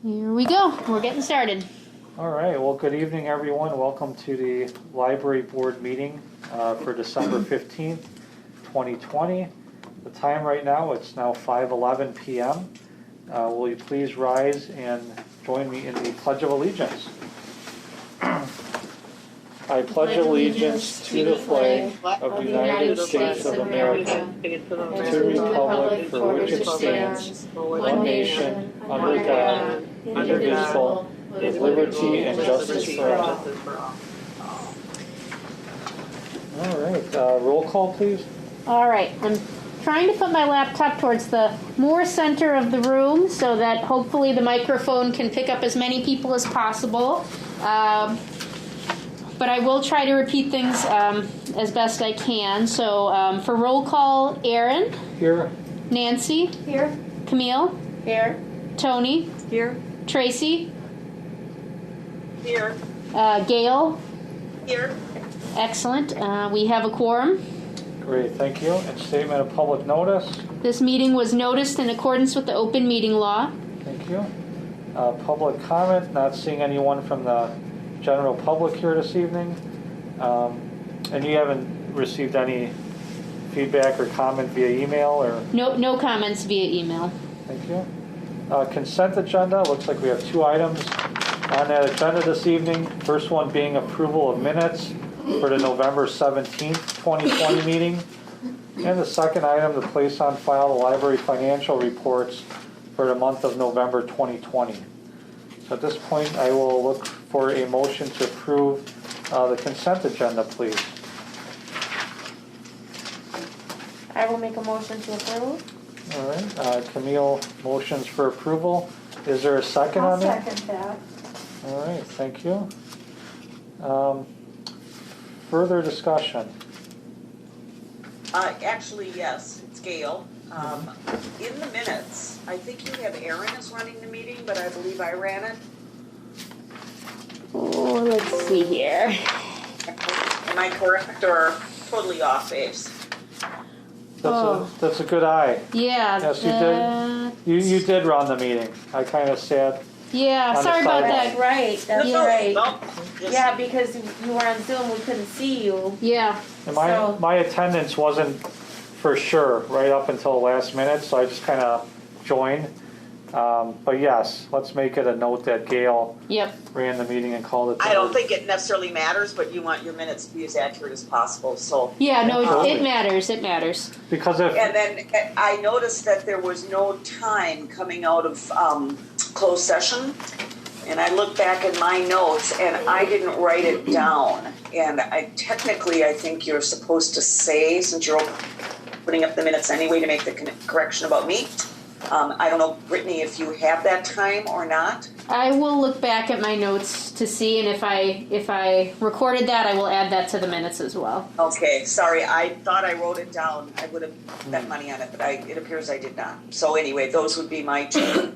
Here we go. We're getting started. All right. Well, good evening, everyone. Welcome to the Library Board meeting for December 15th, 2020. The time right now, it's now 5:11 p.m. Will you please rise and join me in the Pledge of Allegiance? I pledge allegiance to the flag of the United States of America, to the republic for which it stands, one nation, under God, indivisible, with liberty and justice for all. All right, roll call, please. All right, I'm trying to put my laptop towards the more center of the room so that hopefully the microphone can pick up as many people as possible. But I will try to repeat things as best I can. So for roll call, Aaron. Here. Nancy. Here. Camille. Here. Tony. Here. Tracy. Here. Gail. Here. Excellent. We have a quorum. Great, thank you. And statement of public notice. This meeting was noticed in accordance with the open meeting law. Thank you. Public comment, not seeing anyone from the general public here this evening. And you haven't received any feedback or comment via email or? No comments via email. Thank you. Consent agenda, looks like we have two items on that agenda this evening. First one being approval of minutes for the November 17th, 2020 meeting. And the second item, to place on file the library financial reports for the month of November 2020. So at this point, I will look for a motion to approve the consent agenda, please. I will make a motion to approve. All right, Camille motions for approval. Is there a second on that? I'll second that. All right, thank you. Further discussion? Actually, yes, it's Gail. In the minutes, I think you have Aaron as running the meeting, but I believe I ran it. Oh, let's see here. Am I correct or totally off base? That's a good eye. Yeah. Yes, you did. You did run the meeting. I kind of sat. Yeah, On the sorry about sidewalk. that. Right, that's No, right. no, just- Yeah, because you were on Zoom, we couldn't see you. Yeah. And So- my attendance wasn't for sure right up until the last minute, so I just kind of joined. But yes, let's make it a note that Gail Yep. ran the meeting and called it. I don't think it necessarily matters, but you want your minutes to be as accurate as possible, so. Yeah, no, Absolutely. it matters. It matters. Because if And then I noticed that there was no time coming out of closed session. And I looked back in my notes and I didn't write it down. And I think you're supposed to say, since you're putting up the minutes anyway, to make the correction about me. I don't know, Brittany, if you have that time or not. I will look back at my notes to see, and if I recorded that, I will add that to the minutes as well. Okay, sorry, I thought I wrote it down. I would have bet money on it, but it appears I did not. So anyway, those would be my two.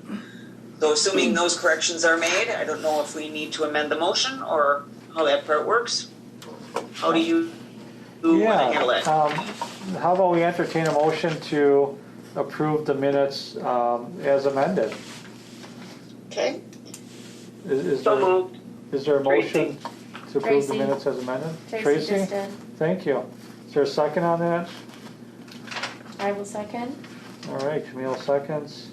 So assuming those corrections are made, I don't know if we need to amend the motion or how that part works. How do you want to handle it? how about we entertain a motion to approve the minutes as amended? Okay. Is So there, moved. is there a motion to approve the Tracy. minutes as amended? Tracy just did. Thank you. Is there a second on that? I will second. All right, Camille seconds.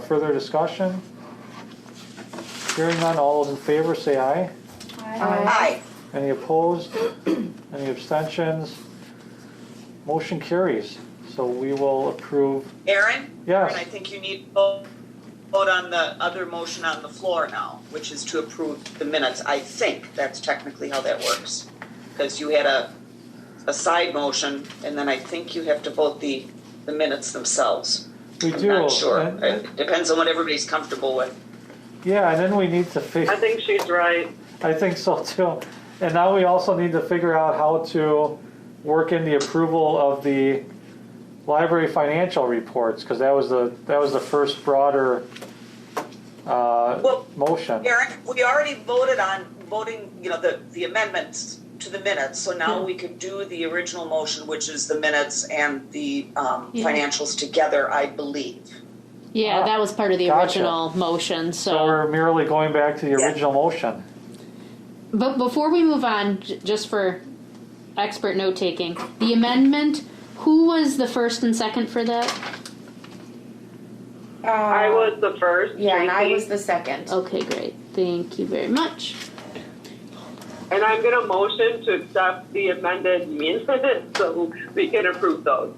Further discussion? Hearing none, all those in favor say aye. Aye. Any opposed? Any abstentions? Motion carries. So we will approve. Aaron? Yes. Aaron, I think you need to vote on the other motion on the floor now, which is to approve the minutes. I think that's technically how that works. Because you had a side motion, and then I think you have to vote the minutes themselves. We I'm do. not sure. And- It depends on what everybody's comfortable with. Yeah, and then we need to figure. I think she's right. I think so too. And now we also need to figure out how to work in the approval of the library financial reports, because that was the first broader motion. Aaron, we already voted on voting, the amendments to the minutes, so now we could do the original motion, which is the minutes and the financials together, I believe. Yeah, that was part of the Gotcha. original motion, So we're merely going back to the Yeah. original motion. But before we move on, just for expert note taking, the amendment, who was the first and second for that? I was the first. Yeah, and I Tracy, was the second. Okay, great. Thank you very much. And I'm going to motion to accept the amended minutes so we can approve those.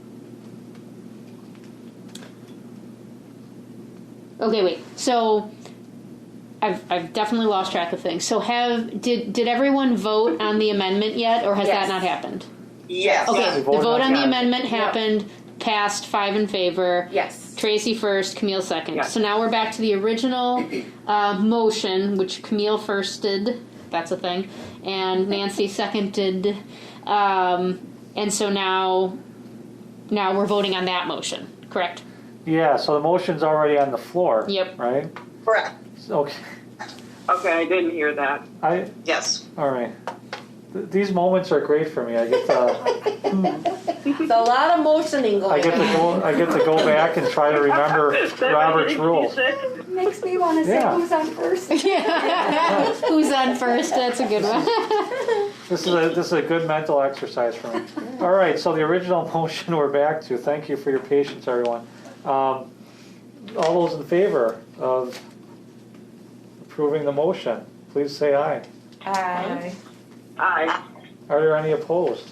Okay, wait. So I've definitely lost track of things. So did everyone vote on the amendment yet, or has Yes. that not happened? Yes. Okay, Yeah. the Voted vote on on the it. amendment happened, passed 5 in favor. Yes. Tracy first, Camille second. Yes. So now we're back to the original motion, which Camille firsted. That's a thing, and Nancy seconded. And so now we're voting on that motion, correct? Yeah, so the motion's already on the floor. Yep. Right? Correct. Okay. Okay, I didn't hear that. Yes. All right. These moments are great for me. I get to It's a lot of motioning going on. I get to go back and try to remember Robert's rules. Makes me want to say Yeah. who's on first. Yeah. Who's on first? That's a good one. This is a good mental exercise for me. All right, so the original motion we're back to. Thank you for your patience, everyone. All those in favor of approving the motion, please say aye. Aye. Aye. Are there any opposed?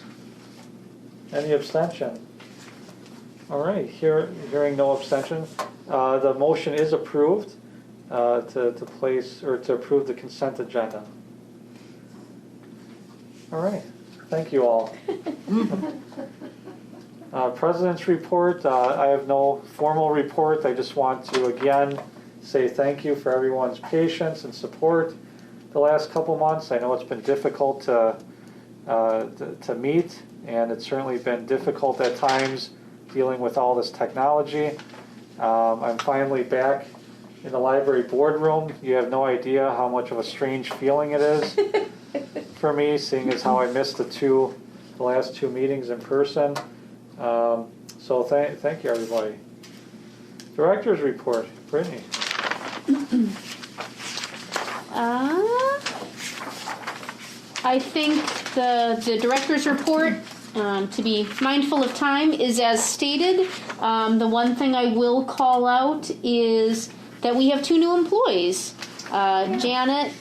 Any abstention? All right, hearing no abstention, the motion is approved to place or to approve the consent agenda. All right, thank you all. President's report, I have no formal report. I just want to again say thank you for everyone's patience and support the last couple months. I know it's been difficult to meet, and it's certainly been difficult at times dealing with all this technology. I'm finally back in the library boardroom. You have no idea how much of a strange feeling it is for me, seeing as how I missed the last two meetings in person. So thank you, everybody. Director's report, Brittany. I think the director's report, to be mindful of time, is as stated. The one thing I will call out is that we have 2 new employees. Janet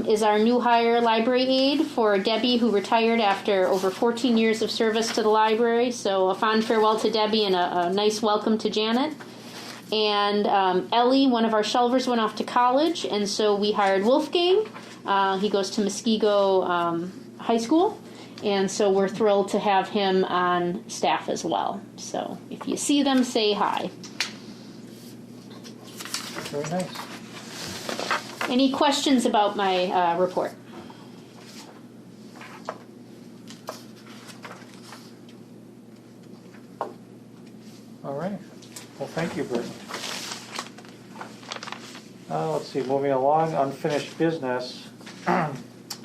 is our new hire library aide for Debbie, who retired after over 14 years of service to the library. So a fond farewell to Debbie and a nice welcome to Janet. And Ellie, one of our shelvers, went off to college, and so we hired Wolfgang. He goes to Muskego High School, and so we're thrilled to have him on staff as well. So if you see them, say hi. Very nice. Any questions about my report? All right. Well, thank you, Brittany. Let's see, moving along, unfinished business.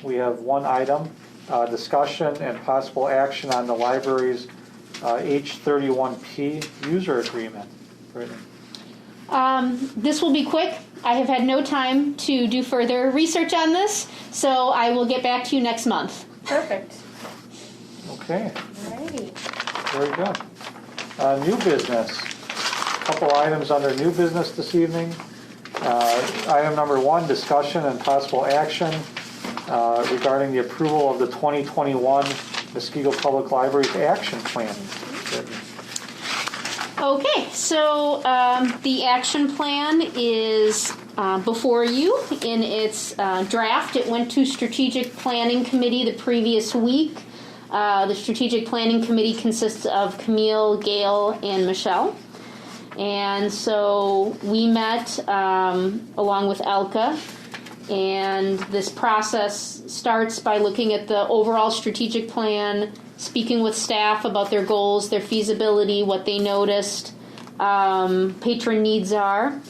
We have one item, discussion and possible action on the library's H31P user agreement. Brittany. This will be quick. I have had no time to do further research on this, so I will get back to you next month. Perfect. Okay, Alrighty. very good. New business. Couple items under new business this evening. Item number 1, discussion and possible action regarding the approval of the 2021 Muskego Public Library's action plan. Okay, so the action plan is before you in its draft. It went to Strategic Planning Committee the previous week. The Strategic Planning Committee consists of Camille, Gail, and Michelle. And so we met along with Elka, and this process starts by looking at the overall strategic plan, speaking with staff about their goals, their feasibility, what they noticed, patron needs are.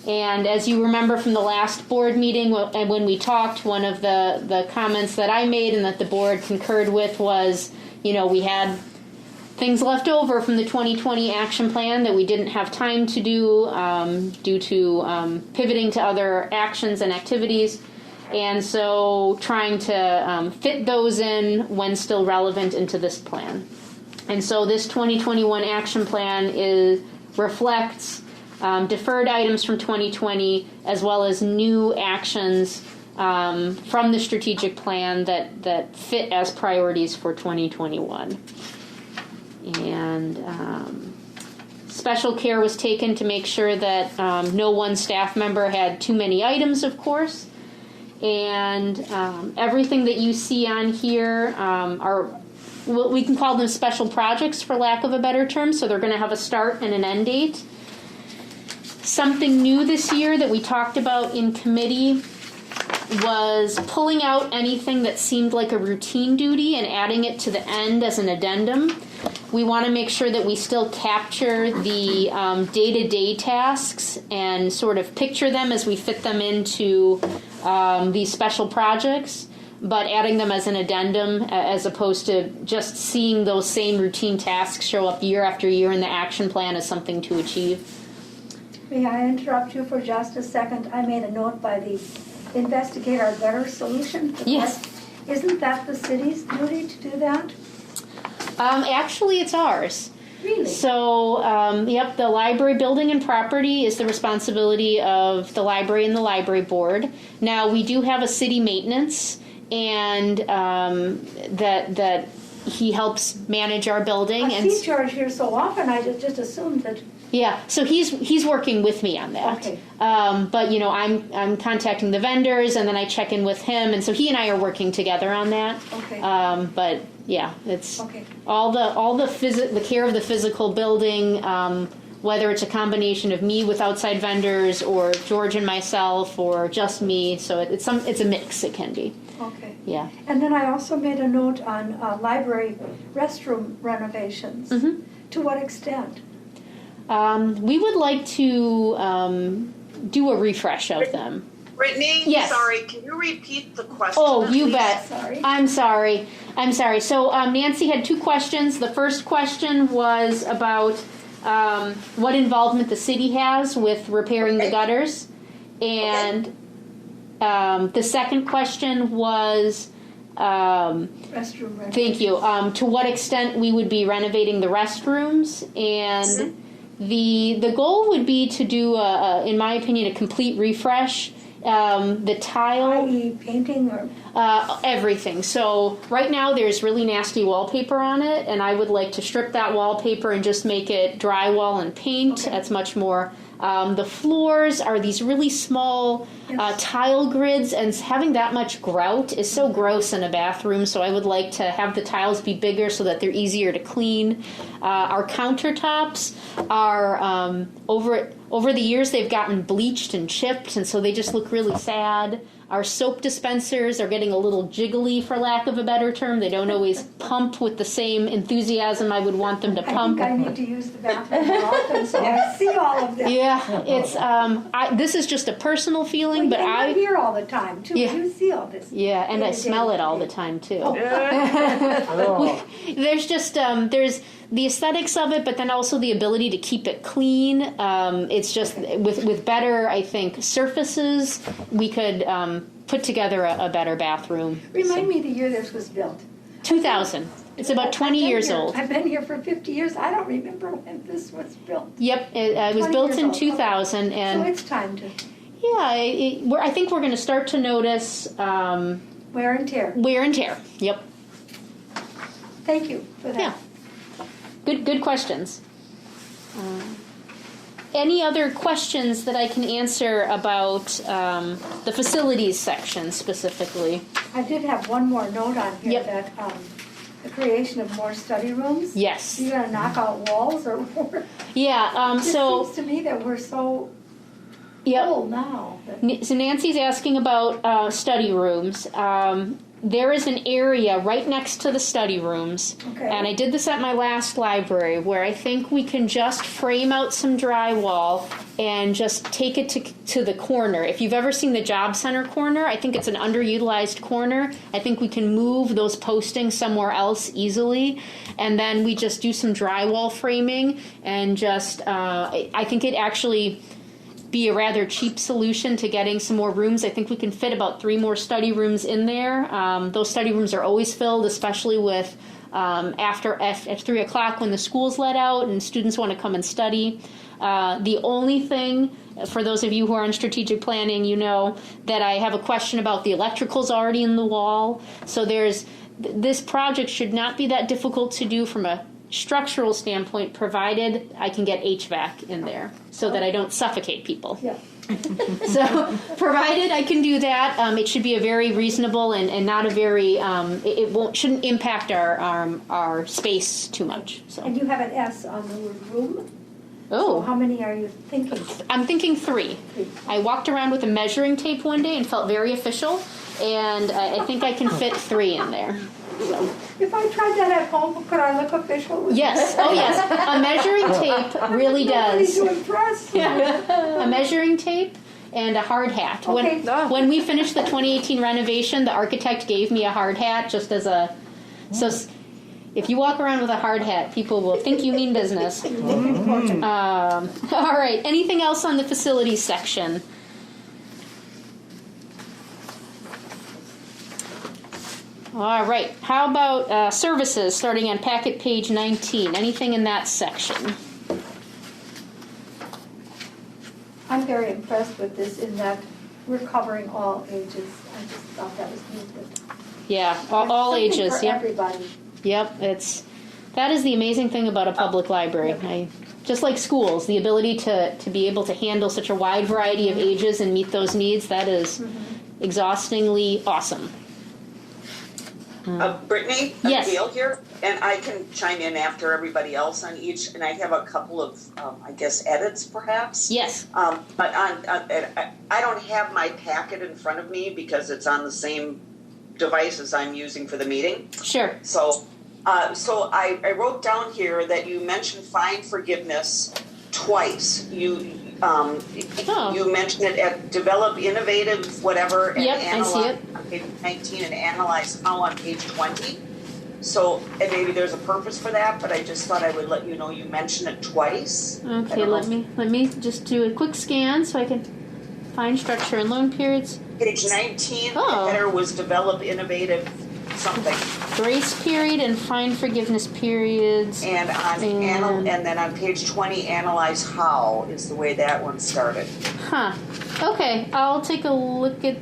And as you remember from the last board meeting, and when we talked, one of the comments that I made and that the board concurred with was, we had things left over from the 2020 action plan that we didn't have time to do due to pivoting to other actions and activities. And so trying to fit those in when still relevant into this plan. And so this 2021 action plan reflects deferred items from 2020 as well as new actions from the strategic plan that fit as priorities for 2021. And special care was taken to make sure that no one staff member had too many items, of course. And everything that you see on here are, we can call them special projects for lack of a better term, so they're going to have a start and an end date. Something new this year that we talked about in committee was pulling out anything that seemed like a routine duty and adding it to the end as an addendum. We want to make sure that we still capture the day-to-day tasks and sort of picture them as we fit them into these special projects, but adding them as an addendum as opposed to just seeing those same routine tasks show up year after year in the action plan as something to achieve. May I interrupt you for just a second? I made a note by the investigate our gutter solution. Yes. Isn't that the city's duty to do that? Actually, it's ours. Really? So, yep, the library building and property is the responsibility of the library and the library board. Now, we do have a city maintenance, and that he helps manage our building. I see George here so often, I just assumed that. Yeah, so he's working with me on that. Okay. But I'm contacting the vendors, and then I check in with him, and so he and I are working together on that. Okay. But yeah, it's Okay. all the care of the physical building, whether it's a combination of me with outside vendors or George and myself or just me. So it's a mix. It can be. Okay. Yeah. And then I also made a note on library restroom renovations. Mm-hmm. To what extent? We would like to do a refresh of them. Brittany, Yes. sorry, can you repeat the question? Oh, you please? bet. Sorry. I'm sorry. So Nancy had two questions. The first question was about what involvement the city has with repairing the gutters. And the second question was, Restroom renovations. thank you, to what extent we would be renovating the restrooms. And the goal would be to do, in my opinion, a complete refresh. The tile, i.e. painting or? everything. So right now there's really nasty wallpaper on it, and I would like to strip that wallpaper and just make it drywall and paint. Okay. That's much more. The floors are these really small Yes. tile grids, and having that much grout is so gross in a bathroom, so I would like to have the tiles be bigger so that they're easier to clean. Our countertops are, over the years, they've gotten bleached and chipped, and so they just look really sad. Our soap dispensers are getting a little jiggly, for lack of a better term. They don't always pump with the same enthusiasm I would want them to pump. I think I need to use the bathroom more often, so I see all of this. Yeah, it's this is just a personal feeling, but Well, I I'm here all the time too. Yeah. You see all this. yeah, and I Day to smell day. it all the time too. Oh, There's just there's the aesthetics of it, but then also the ability to keep it clean. It's just with better, I think, surfaces, we could put together a better bathroom. Remind me the year this was built. 2000. It's about 20 years old. I've been here for 50 years. I don't remember when this was built. Yep, it was 20 built years in old. 2000, So and it's time to yeah, I think we're going to start to notice wear and tear. wear and tear. Yep. Thank you for that. Yeah. Good questions. Any other questions that I can answer about the facilities section specifically? I did have one more note on here Yep. that the creation of more study rooms. Yes. You're gonna knock out walls or more? Yeah. It So. seems to me that we're so Yep. full now. that- So Nancy's asking about study rooms. there is an area right next to the study rooms, Okay. and I did this at my last library, where I think we can just frame out some drywall and just take it to the corner. If you've ever seen the Job Center corner, I think it's an underutilized corner. I think we can move those postings somewhere else easily, and then we just do some drywall framing, and just, I think it actually be a rather cheap solution to getting some more rooms. I think we can fit about 3 more study rooms in there. Those study rooms are always filled, especially with at 3 o'clock when the school's let out and students want to come and study. The only thing, for those of you who are in strategic planning, you know that I have a question about the electrical's already in the wall. So this project should not be that difficult to do from a structural standpoint, provided I can get HVAC in there so that I don't suffocate people. Yeah. So, provided I can do that, it should be a very reasonable and not a very, shouldn't impact our space too much. So. And you have an S on the word room? Oh. So how many are you thinking? I'm thinking 3. I walked around with a measuring tape one day and felt very official, and I think I can fit 3 in there. So. If I tried that at home, could I look official? Yes. Oh, yes. A measuring tape really does. To impress. A measuring tape and a hard hat. Okay. When we finished the 2018 renovation, the architect gave me a hard hat just as a. So if you walk around with a hard hat, people will think you mean business. All right. Anything else on the facilities section? All right. How about services, starting on packet page 19? Anything in that section? I'm very impressed with this in that we're covering all ages. I just thought that was neat. Yeah, all Something ages. for Yep. everybody. Yep. That is the amazing thing about a public library. Just like schools, the ability to be able to handle such a wide variety of ages and meet those needs, that is exhaustingly awesome. Brittany, Yes. Gail here, and I can chime in after everybody else on each, and I have a couple of, I guess, edits perhaps. Yes. But I don't have my packet in front of me because it's on the same device as I'm using for the meeting. Sure. So I wrote down here that you mentioned fine forgiveness twice. You mentioned it at develop innovative whatever and Yep, analyze I see it. on page 19 and analyze how on page 20. So and maybe there's a purpose for that, but I just thought I would let you know you mentioned it twice. Okay, let me just do a quick scan so I can find structure and loan periods. Page 19, Oh. the header was develop innovative something. Grace period and fine forgiveness periods. And and then on page 20, analyze how is the way that one started. Huh. Okay, I'll take a look at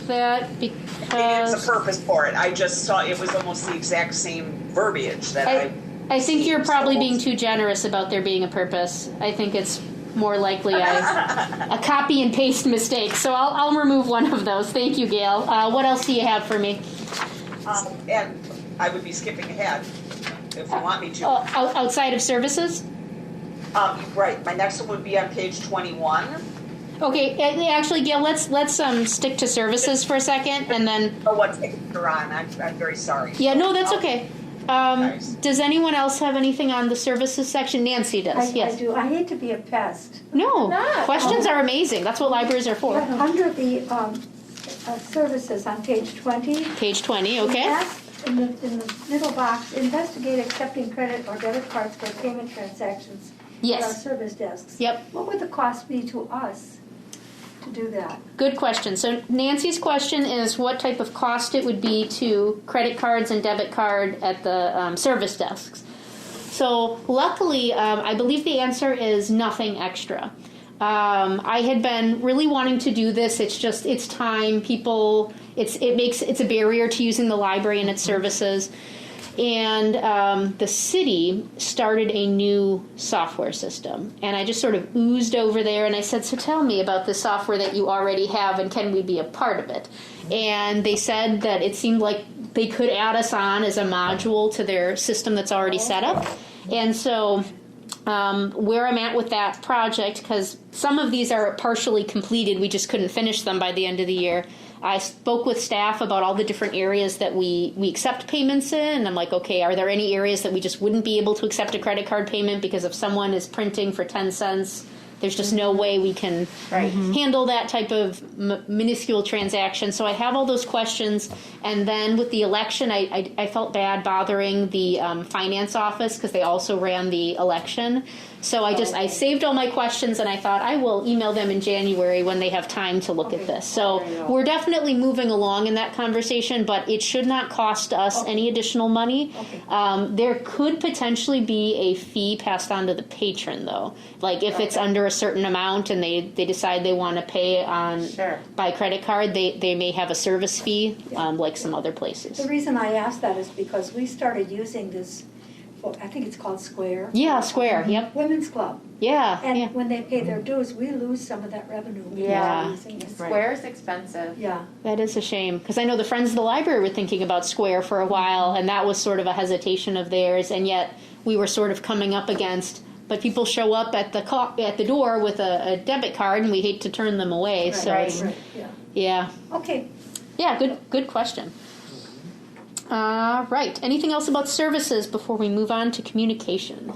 that because There's a purpose for it. I just saw it was almost the exact same verbiage that I think you're probably being almost- too generous about there being a purpose. I think it's more likely a copy and paste mistake. So I'll remove one of those. Thank you, Gail. What else do you have for me? And I would be skipping ahead if you want me to. Outside of services? Right. My next one would be on page 21. Okay, actually, Gail, let's stick to services for a second, and then. Oh, what page you're on? I'm very sorry. Yeah, no, that's okay. Nice. Does anyone else have anything on the services section? Nancy does. Yes. I do. I hate to be a pest. No, questions are amazing. That's what libraries are for. But under the services on page 20. Page 20, we okay. asked in the middle box, investigate accepting credit or debit cards for payment transactions at our Yes. service desks. Yep. What would the cost be to us to do that? Good question. So Nancy's question is what type of cost it would be to credit cards and debit card at the service desks. So luckily, I believe the answer is nothing extra. I had been really wanting to do this. It's time. People, it's a barrier to using the library and its services. And the city started a new software system. And I just sort of oozed over there and I said, so tell me about the software that you already have and can we be a part of it? And they said that it seemed like they could add us on as a module to their system that's already set up. And so where I'm at with that project, because some of these are partially completed, we just couldn't finish them by the end of the year. I spoke with staff about all the different areas that we accept payments in, and I'm like, okay, are there any areas that we just wouldn't be able to accept a credit card payment because if someone is printing for 10 cents, there's just no way we can handle that type of minuscule transaction. So I have all those questions. And then with the election, I felt bad bothering the finance office because they also ran the election. So I saved all my questions and I thought I will email them in January when they have time to look at this. So we're definitely moving along in that conversation, but it should not cost us any additional money. There could potentially be a fee passed on to the patron, though. Like if it's under a certain amount and they decide they want to pay on by credit card, they may have a service fee like some other places. The reason I asked that is because we started using this, well, I think it's called Square. Yeah, Square, yep. Women's Club. Yeah. And when they pay their dues, we lose some of that revenue. Yeah. Using it. Square's expensive. Yeah. That is a shame because I know the Friends of the Library were thinking about Square for a while, and that was sort of a hesitation of theirs, and yet we were sort of coming up against. But people show up at the door with a debit card, and we hate to turn them away. Right, So it's, yeah. Okay. Yeah, good question. Right. Anything else about services before we move on to communication?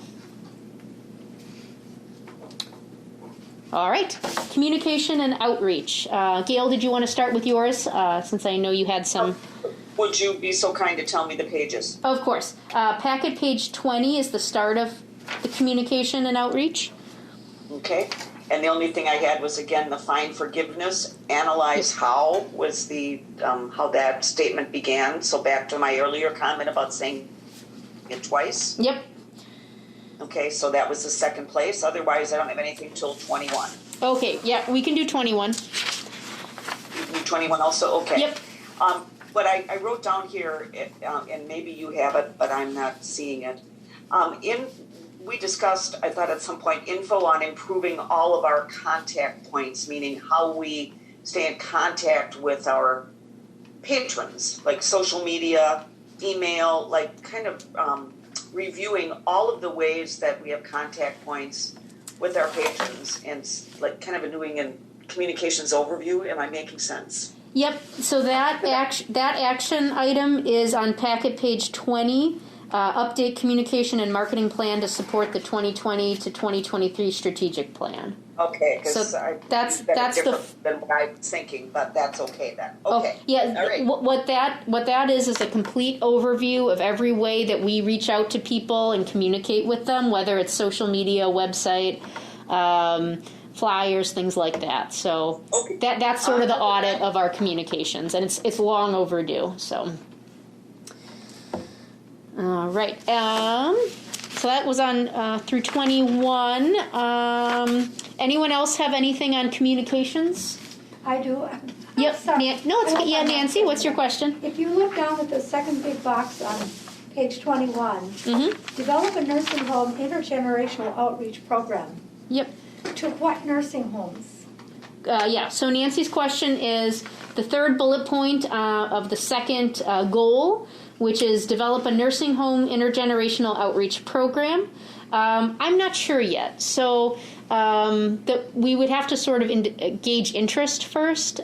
All right. Communication and outreach. Gail, did you want to start with yours since I know you had some? Would you be so kind to tell me the pages? Of course. Packet page 20 is the start of the communication and outreach. Okay. And the only thing I had was, again, the fine forgiveness. Analyze how was the how that statement began. So back to my earlier comment about saying it twice. Yep. Okay, so that was the second place. Otherwise, I don't have anything till 21. Okay, yeah, we can do 21. You do 21 also? Okay. Yep. But I wrote down here, and maybe you have it, but I'm not seeing it. We discussed, I thought at some point, info on improving all of our contact points, meaning how we stay in contact with our patrons, like social media, email, like kind of reviewing all of the ways that we have contact points with our patrons and like kind of doing a communications overview. Am I making sense? Yep, so that action item is on packet page 20. Update communication and marketing plan to support the 2020 to 2023 strategic plan. Okay, because So that's different than what I was thinking, but that's okay then. Okay. Yeah. All right. What that is a complete overview of every way that we reach out to people and communicate with them, whether it's social media, website, flyers, things like that. So that's sort of the audit of our communications, and it's long overdue. So. All right. So that was on through 21. Anyone else have anything on communications? I do. Yep. Sorry. No, it's I have yeah, one Nancy. What's your question? If you look down at the second big box on page 21, develop a nursing home intergenerational outreach program. Yep. To what nursing homes? Yeah. So Nancy's question is the third bullet point of the second goal, which is develop a nursing home intergenerational outreach program. I'm not sure yet. So that we would have to sort of gauge interest first.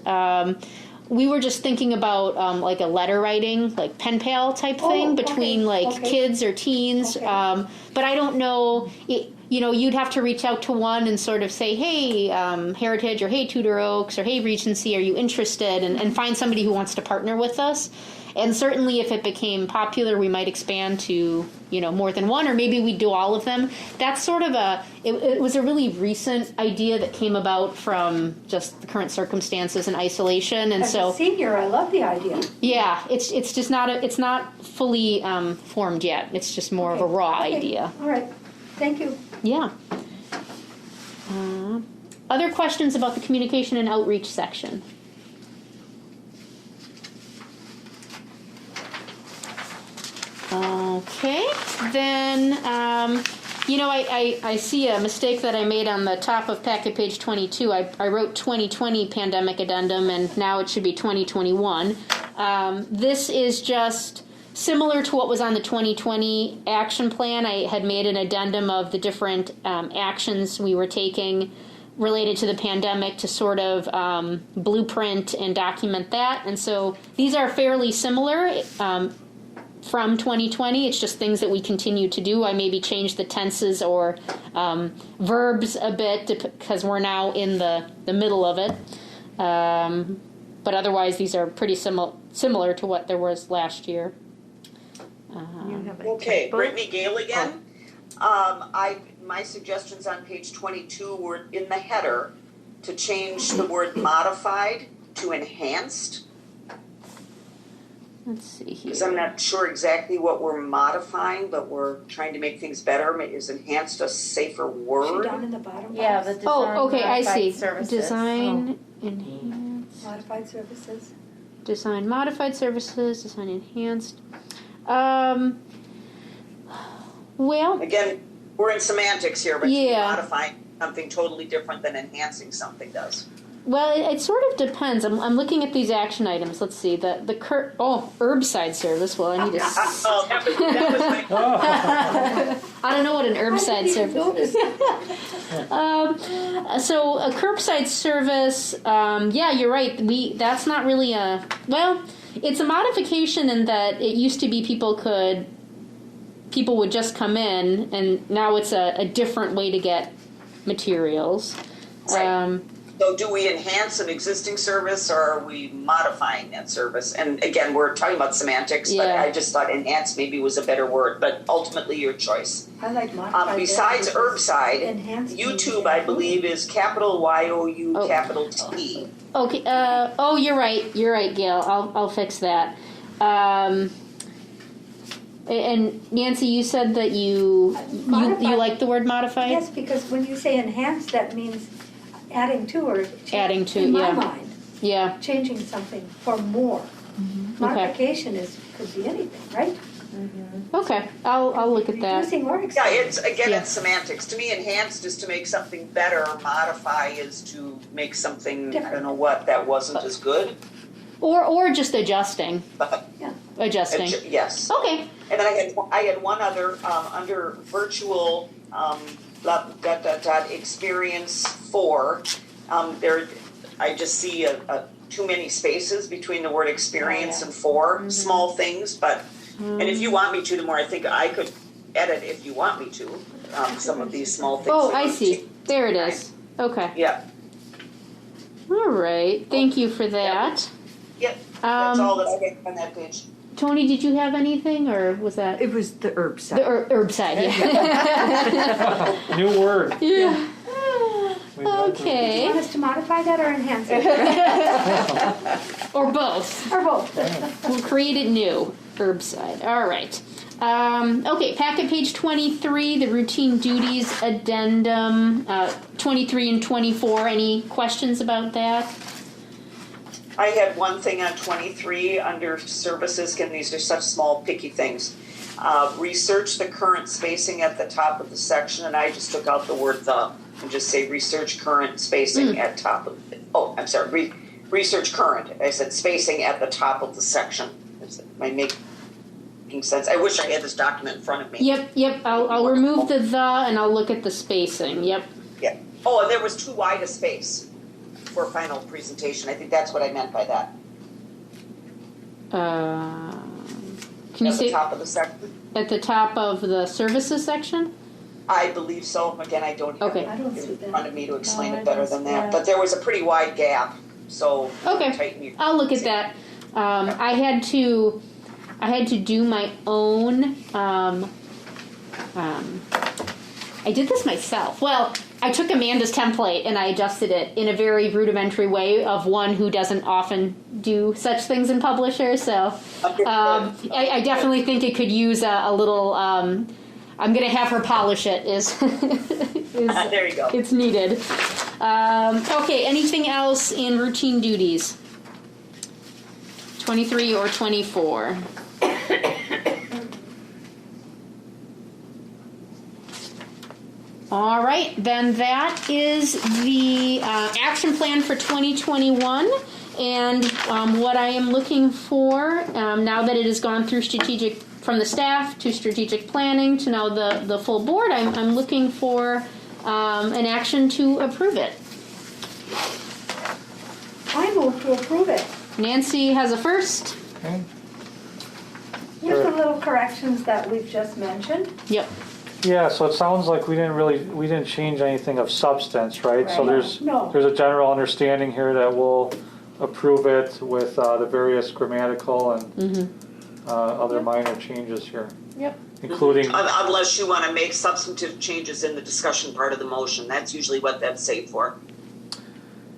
We were just thinking about like a letter writing, like pen pal type thing between kids or teens. Okay. But I don't know. You'd have to reach out to one and sort of say, hey, Heritage, or hey, Tudor Oaks, or hey, Regency, are you interested? And find somebody who wants to partner with us. And certainly if it became popular, we might expand to, more than one, or maybe we'd do all of them. That's sort of it was a really recent idea that came about from just the current circumstances and isolation. And As a senior, I love the idea. Yeah, it's just not, it's not fully formed yet. It's just more of a raw idea. All right. Thank you. Yeah. Other questions about the communication and outreach section? Okay, then, I see a mistake that I made on the top of packet page 22. I wrote 2020 pandemic addendum, and now it should be 2021. This is just similar to what was on the 2020 action plan. I had made an addendum of the different actions we were taking related to the pandemic to sort of blueprint and document that. And so these are fairly similar from 2020. It's just things that we continue to do. I maybe change the tenses or verbs a bit because we're now in the middle of it. But otherwise, these are pretty similar to what there was last year. Okay, Brittany Gale again. My suggestions on page 22 were in the header to change the word modified to enhanced. Let's see here. Because I'm not sure exactly what we're modifying, but we're trying to make things better. Is enhanced a safer She word? down in the bottom Yeah, box. the design Oh, okay, I modified see. services. Design, enhanced. Modified services. Design modified services, design enhanced. Well, Again, we're in semantics here, but Yeah. modifying something totally different than enhancing something does. it sort of depends. I'm looking at these action items. Let's see. Herbicide service. Well, I need to. Oh, that was my I don't know what an herbicide I didn't service. even notice. So a curbside service. Yeah, you're right. That's not really a. Well, it's a modification in that it used to be people would just come in, and now it's a different way to get materials. Right. So do we enhance an existing service, or are we modifying that service? And again, we're talking about semantics, but Yeah. I just thought enhance maybe was a better word, but ultimately your choice. I like modified. Besides services. herbicide, Enhanced YouTube, I believe, is capital YOU, Oh. capital T. Okay. You're right. You're right, Gail. I'll fix that. And Nancy, you said that you Modified. like the word modified. Yes, because when you say enhance, that means adding to or Adding to, in my yeah. mind, Yeah. changing something for more. Modification could be anything, right? Okay. I'll look at that. Reducing or Yeah, expanding. it's semantics. To me, enhanced is to make something better. Modify is to make something, I don't know what, that wasn't as good. Or just adjusting. But Adjusting. yes. Okay. And then I had one other under virtual experience 4. There, I just see too many spaces between the word experience and 4. Small things, but and if you want me to, the more I think I could edit if you want me to some of these small things. Oh, that I you see. take. There it is. Okay. Yeah. All right. Thank you for that. Yep. That's all that I get on that page. Tony, did you have anything, or was that It was the herb the side. herb side? Yeah. New word. Yeah. We got Do you Okay. want us to modify that or enhance it? Or both. Or both? We'll create it new. Herbicide. All right. Okay, packet page 23, the routine duties addendum, 23 and 24. Any questions about that? I had one thing on 23 under services. Again, these are such small, picky things. Research the current spacing at the top of the section, and I just took out the word "the" and just say research current spacing at top of. Research current. I said spacing at the top of the section. Am I making sense? I wish I had this document in front of me. Yep. I'll remove the and I'll look at the spacing. Yep. Yeah. Oh, and there was too wide a space for final presentation. I think that's what I meant by that. Can you At the say top of the section. at the top of the services section? I believe so. Again, I don't have Okay. I don't it see in that. front of me to explain No, it better I than don't see that. that. But there was a pretty wide gap, so Okay. tighten your. I'll look at that. I had to do my own. I did this myself. Well, I took Amanda's template and I adjusted it in a very rudimentary way of one who doesn't often do such things in Publisher. So I definitely think it could use a little. I'm going to have her polish it. There you go. It's needed. Okay. Anything else in routine duties? 23 or 24? All right, then that is the action plan for 2021. And what I am looking for, now that it has gone through from the staff to strategic planning to now the full board, I'm looking for an action to approve it. to approve it. Nancy has a first. Okay. With the little corrections that we've just mentioned. Yep. Yeah, so it sounds like we didn't change anything of substance, right? So Right. No. there's a general understanding here that we'll approve it with the various grammatical and other minor changes here. Yep. Including, Unless you want to make substantive changes in the discussion part of the motion, that's usually what that's saved for.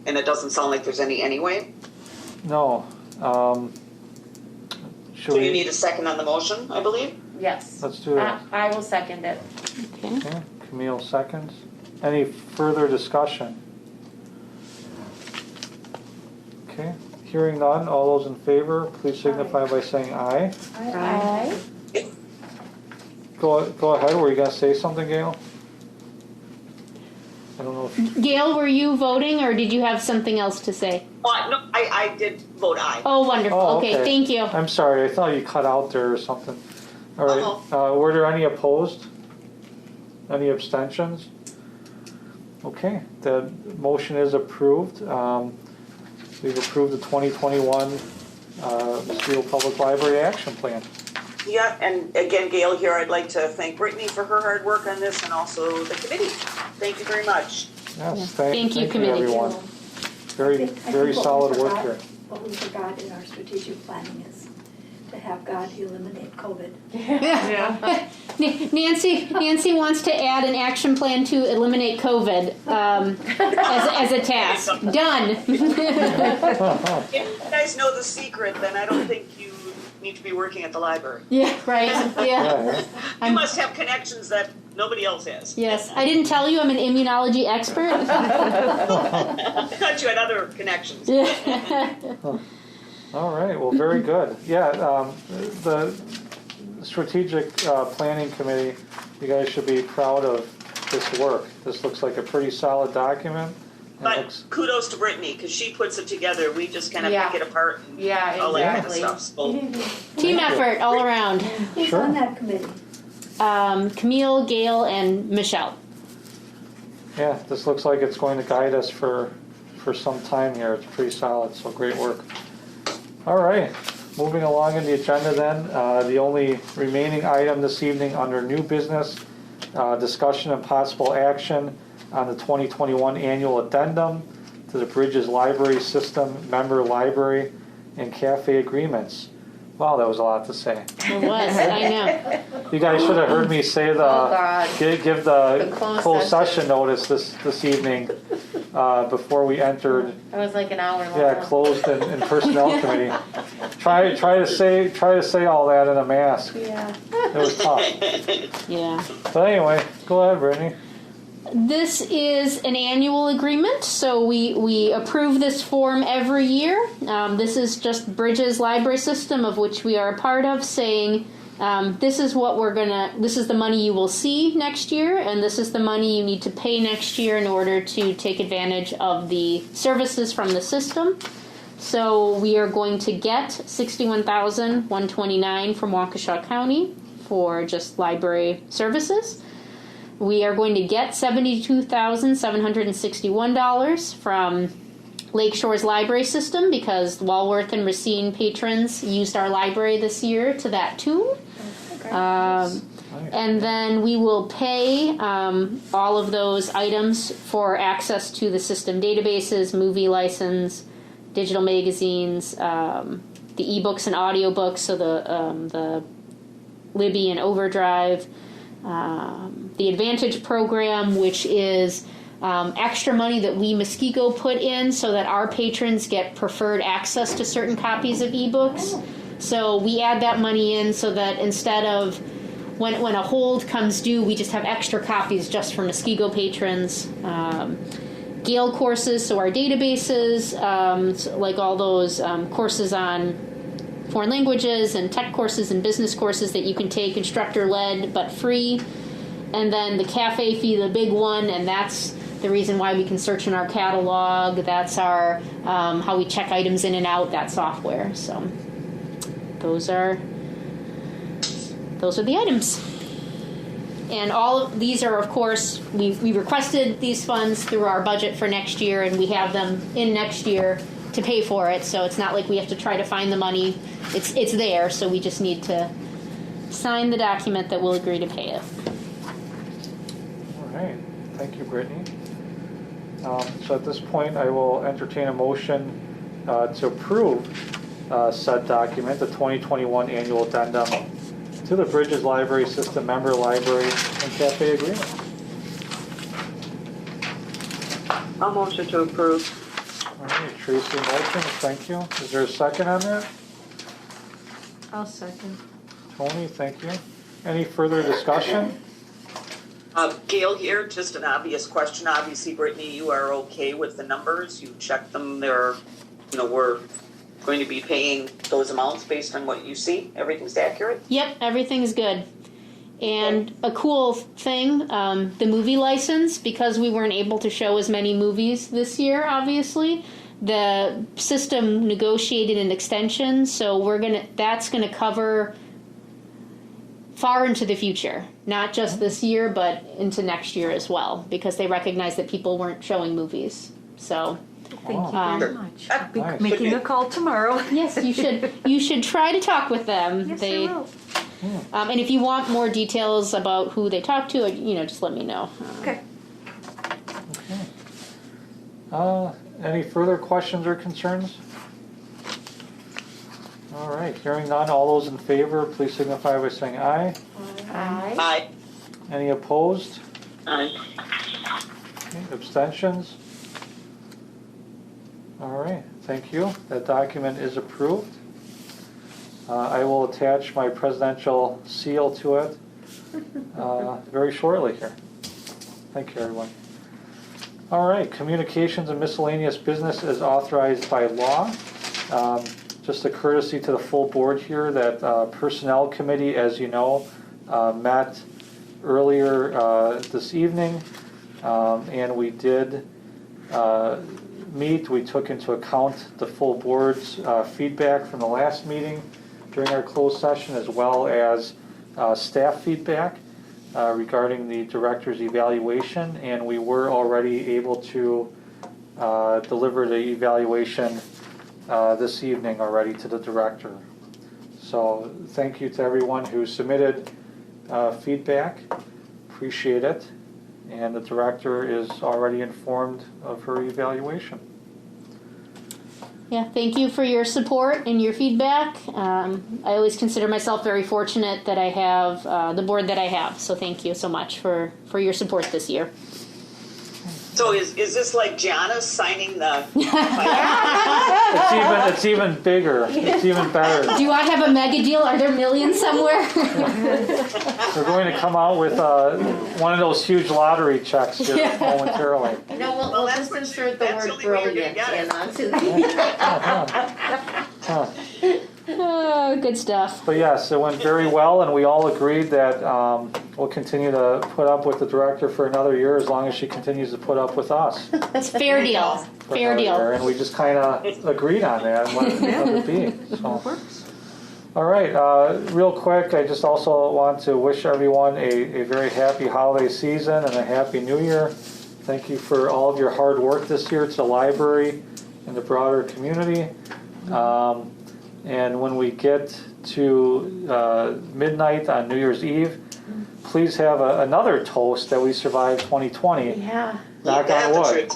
And it doesn't sound like there's any anyway. no. Should So you we, need a second on the motion, I believe? Yes. let's do that. I will second it. Okay. Okay, Camille seconds. Any further discussion? Okay, hearing none, all those in favor, please signify by saying aye. Aye. Go ahead, were you gonna say something, Gail? I don't know if, Gail, were you voting or did you have something else to say? No, I did vote aye. Oh, wonderful. Oh, okay, okay. thank you. I'm sorry, I thought you cut out there or something. All right, were there any opposed? Any abstentions? Okay, the motion is approved. We've approved the 2021 Muskego Public Library Action Plan. Yeah, and again, Gail, here, I'd like to thank Brittany for her hard work on this and also the committee. Thank you very much. Yes, Thank you, committee. everyone. Very, I very think solid work here. What we forgot in our strategic planning is to have God eliminate COVID. Yeah. Nancy wants to add an action plan to eliminate COVID as a task. Done. If you guys know the secret, then I don't think you need to be working at the library. Yeah, right. Yeah. Yeah, You must have connections that nobody else has. Yes. I didn't tell you I'm an immunology expert. I thought you had other connections. Yeah. all right, well, very good. Yeah, the Strategic Planning Committee, you guys should be proud of this work. This looks like a pretty solid document. It But looks, kudos to Brittany, because she puts it together. We just kind of Yeah. pick it apart and Yeah, all that kind of exactly. stuff. So, Team effort all around. Who's Sure. on that committee? Camille, Gail, and Michelle. yeah, this looks like it's going to guide us for some time here. It's pretty solid, so great work. All right, moving along in the agenda then, the only remaining item this evening under new business, discussion and possible action on the 2021 annual addendum to the Bridges Library System member library and cafe agreements. Wow, that was a lot to say. It was, I know. You guys should have heard me say God. give The the closed closed session. session notice this evening before we entered. It was like an hour long. Yeah, closed in personnel committee. Try to say all that in a mask. Yeah. It was tough. Yeah. But anyway, go ahead, Brittany. This is an annual agreement, so we approve this form every year. This is just Bridges Library System, of which we are a part of, saying this is the money you will see next year, and this is the money you need to pay next year in order to take advantage of the services from the system. So we are going to get $61,129 from Waukesha County for just library services. We are going to get $72,761 from Lakeshore's library system because Walworth and Racine patrons used our library this year to that tune. And then we will pay all of those items for access to the system databases, movie license, digital magazines, the ebooks and audiobooks, so the Libby and Overdrive, the Advantage program, which is extra money that we Muskego put in so that our patrons get preferred access to certain copies of ebooks. So we add that money in so that instead of when a hold comes due, we just have extra copies just for Muskego patrons. Gale courses, so our databases, so like all those courses on foreign languages and tech courses and business courses that you can take instructor-led but free. And then the cafe fee, the big one, and that's the reason why we can search in our catalog. That's our how we check items in and out, that software. So those are the items. And all of these are, of course, we requested these funds through our budget for next year, and we have them in next year to pay for it, so it's not like we have to try to find the money. It's there, so we just need to sign the document that we'll agree to pay it. All right, thank you, Brittany. So at this point, I will entertain a motion to approve said document, the 2021 annual addendum to the Bridges Library System Member Library and Cafe Agreement. I'll motion to approve. All right, Tracy motions, thank you. Is there a second on that? I'll second. Tony, thank you. Any further discussion? Gail here, just an obvious question. Obviously, Brittany, you are okay with the numbers. You checked them. They're, we're going to be paying those amounts based on what you see. Everything's accurate? Yep, everything's good. And a cool thing, the movie license, because we weren't able to show as many movies this year, obviously, the system negotiated an extension, so that's gonna cover far into the future, not just this year, but into next year as well, because they recognize that people weren't showing movies. So, Thank you very much. I'll be Nice. making a call tomorrow. yes, you should try to talk with them. Yes, I will. And if you want more details about who they talk to, just let me know. Okay. Any further questions or concerns? All right, hearing none, all those in favor, please signify by saying aye. Aye. Aye. Any opposed? Aye. Okay, abstentions? All right, thank you. That document is approved. I will attach my presidential seal to it very shortly here. Thank you, everyone. All right, communications and miscellaneous business is authorized by law. Just a courtesy to the full board here that Personnel Committee, as you know, met earlier this evening, and we did meet. We took into account the full board's feedback from the last meeting during our closed session, as well as staff feedback regarding the director's evaluation, and we were already able to deliver the evaluation this evening already to the director. So thank you to everyone who submitted feedback. Appreciate it. And the director is already informed of her evaluation. Yeah, thank you for your support and your feedback. I always consider myself very fortunate that I have the board that I have. So thank you so much for your support this year. So is this like Janice signing the... It's even bigger. It's even better. Do I have a mega deal? Are there millions somewhere? We're going to come out with one of those huge lottery checks just momentarily. We'll that's just what insert you- the that's the word only way you're gonna brilliant get it. in onto the... Huh. Oh, good stuff. But yes, it went very well, and we all agreed that we'll continue to put up with the director for another year as long as she continues to put up with us. That's fair deal. for Fair another year. deal. And we just kind of agreed on that and let it be. So. All right, real quick, I just also want to wish everyone a very happy holiday season and a happy new year. Thank you for all of your hard work this year to the library and the broader community. And when we get to midnight on New Year's Eve, please have another toast that we survived 2020. Yeah. Knock on wood.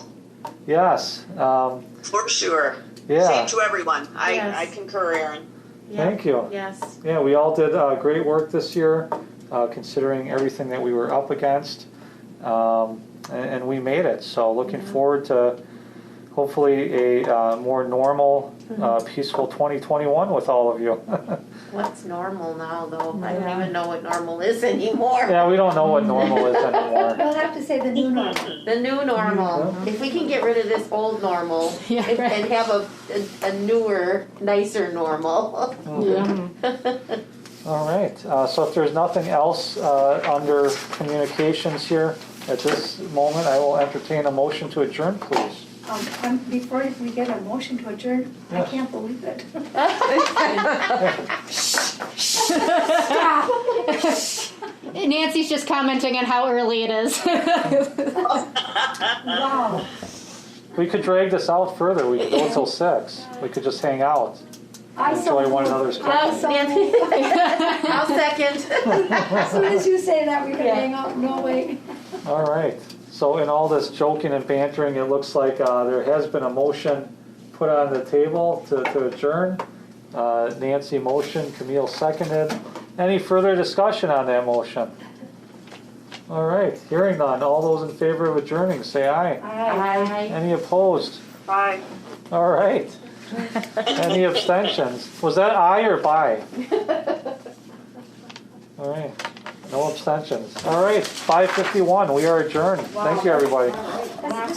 Yes. For sure. Yeah. Same to everyone. Yes. I concur, Aaron. Thank you. Yes. Yeah, we all did great work this year, considering everything that we were up against, and we made it. So looking forward to hopefully a more normal, peaceful 2021 with all of you. What's normal now, though? I don't even know what normal is anymore. Yeah, we don't know what normal is anymore. We'll have to say the new normal. The new normal. If we can get rid of this old normal Yeah, and, right. and have a newer, nicer normal. Yeah. All right, so if there's nothing else under communications here at this moment, I will entertain a motion to adjourn, please. Before we get a motion to adjourn, I Yes. can't believe it. Nancy's just commenting on how early it is. Wow. We could drag this out further. We could go till 6. We could just hang out. I so Enjoy one moved. another's I company. so moved. I'll second. As soon as you say that, we can hang out. No, wait. All right. So in all this joking and bantering, it looks like there has been a motion put on the table to adjourn. Nancy motion, Camille seconded. Any further discussion on that motion? All right. Hearing none. All those in favor of adjourning, say aye. Aye. Any opposed? Bye. All right. Any abstentions? Was that aye or bye? All right. No abstentions. All right. 5:51. We are adjourned. Thank you, everybody. That's